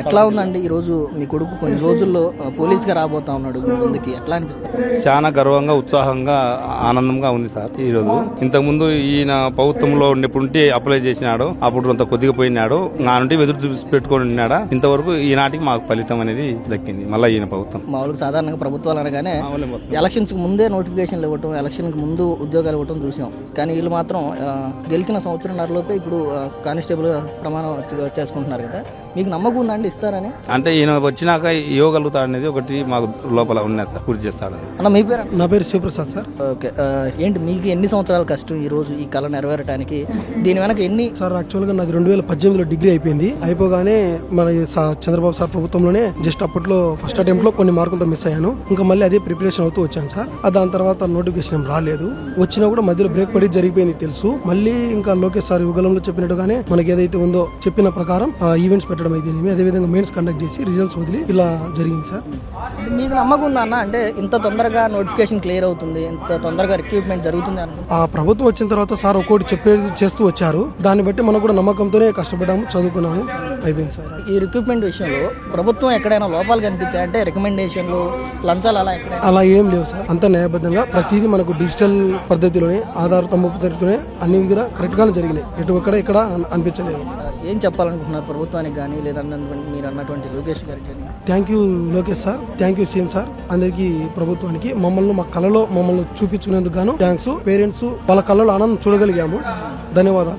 ఎట్లా ఉందండి ఈరోజు మీ కొడుకు కొన్ని రోజుల్లో పోలీస్గా రాబోతా ఉన్నాడు మీ ముందుకి, ఎట్లా అనిపిస్తుంది? చాలా గర్వంగా, ఉత్సాహంగా, ఆనందంగా ఉంది సార్ ఈ రోజు. ఇంతకుముందు ఈయన ప్రభుత్వంలో ఉన్నప్పుడు అప్లై చేసినాడు, అప్పుడు అంత కొద్దిగా పోయినాడు, నా నుండి ఎదురు చూసి పెట్టుకొని ఉన్నాడా. ఇంతవరకు ఈనాటికి మాకు ఫలితం అనేది దక్కింది. మళ్ళీ ఈయన ప్రభుత్వం మామూలుగా సాధారణంగా ప్రభుత్వాలు అనగానే ఎలక్షన్స్ ముందే నోటిఫికేషన్లు ఇవ్వటం, ఎలక్షన్కి ముందు ఉద్యోగాలు ఇవ్వటం చూసాం. కానీ వీళ్ళు మాత్రం గెలిచిన సంవత్సరంన్నరలోపే ఇప్పుడు కానిస్టేబుల్ ప్రమాణం చేసుకుంటున్నారు కదా, మీకు నమ్మకం ఉందండి ఇస్తారని? అంటే ఈయన వచ్చినాక ఇవ్వగలుగుతాడు అనేది ఒకటి మాకు లోపల ఉన్నది సార్, పూర్తి చేస్తాడని. అన్న మీ పేరు? నా పేరు శివప్రసాద్ సార్. ఓకే, ఏంటి మీకు ఎన్ని సంవత్సరాల కష్టం ఈ రోజు ఈ కళ నెరవేరడానికి? దీని వెనక ఎన్ని సార్? యాక్చువల్గా నాది 2018లో డిగ్రీ అయిపోయింది. అయిపోగానే మన చంద్రబాబు సార్ ప్రభుత్వంలోనే జస్ట్ అప్పట్లో ఫస్ట్ అటెంప్ట్ లో కొన్ని మార్కులతో మిస్ అయ్యాను. ఇంకా మళ్ళీ అదే ప్రిపరేషన్ అవుతూ వచ్చాను సార్. దాని తర్వాత నోటిఫికేషన్ రాలేదు, వచ్చినా కూడా మధ్యలో బ్రేక్ పడి జరిగిపోయింది తెలుసు. మళ్ళీ ఇంకా లోకేష్ సార్ యుగలంలో చెప్పినట్టుగానే మనకి ఏదైతే ఉందో చెప్పిన ప్రకారం ఈవెంట్స్ పెట్టడం అయితే అదేవిధంగా మెయిన్స్ కండక్ట్ చేసి రిజల్ట్స్ వదిలి ఇలా జరిగింది సార్. మీకు నమ్మకం ఉందా అన్న? అంటే ఇంత తొందరగా నోటిఫికేషన్ క్లియర్ అవుతుంది, ఇంత తొందరగా రిక్రూట్మెంట్ జరుగుతుంది అనుకో. ఆ ప్రభుత్వం వచ్చిన తర్వాత సార్ ఒక్కోటి చెప్పేది చేస్తూ వచ్చారు. దాన్ని బట్టి మనకు కూడా నమ్మకంతోనే కష్టపడ్డాము, చదువుకున్నాము, అయిపోయింది సార్. ఈ రిక్రూట్మెంట్ విషయంలో ప్రభుత్వం ఎక్కడైనా లోపాలు కనిపించాయంటే రికమెండేషన్లు, లంచాలు అలా ఏం లేవు సార్. అంత న్యాయబద్ధంగా ప్రతిదీ మనకు డిజిటల్ పద్ధతిలోనే, ఆధార్ తమ్ము పద్ధతిలోనే అన్ని కూడా కరెక్ట్ గానే జరిగినాయి. ఇక్కడ అనిపించలేదు. ఏం చెప్పాలనుకుంటున్నారు ప్రభుత్వానికి కానీ లేదంటే మీరు అన్నటువంటి లోకేష్ గారికి? Thank you Lokesh sir, thank you CM sir, అందరికీ ప్రభుత్వానికి. మా కళలో మమ్మల్ని చూపించుకునేందుకు గాను థ్యాంక్స్. పేరెంట్స్ వాళ్ళ కళ్ళలో ఆనందం చూడగలిగాము. ధన్యవాదాలు.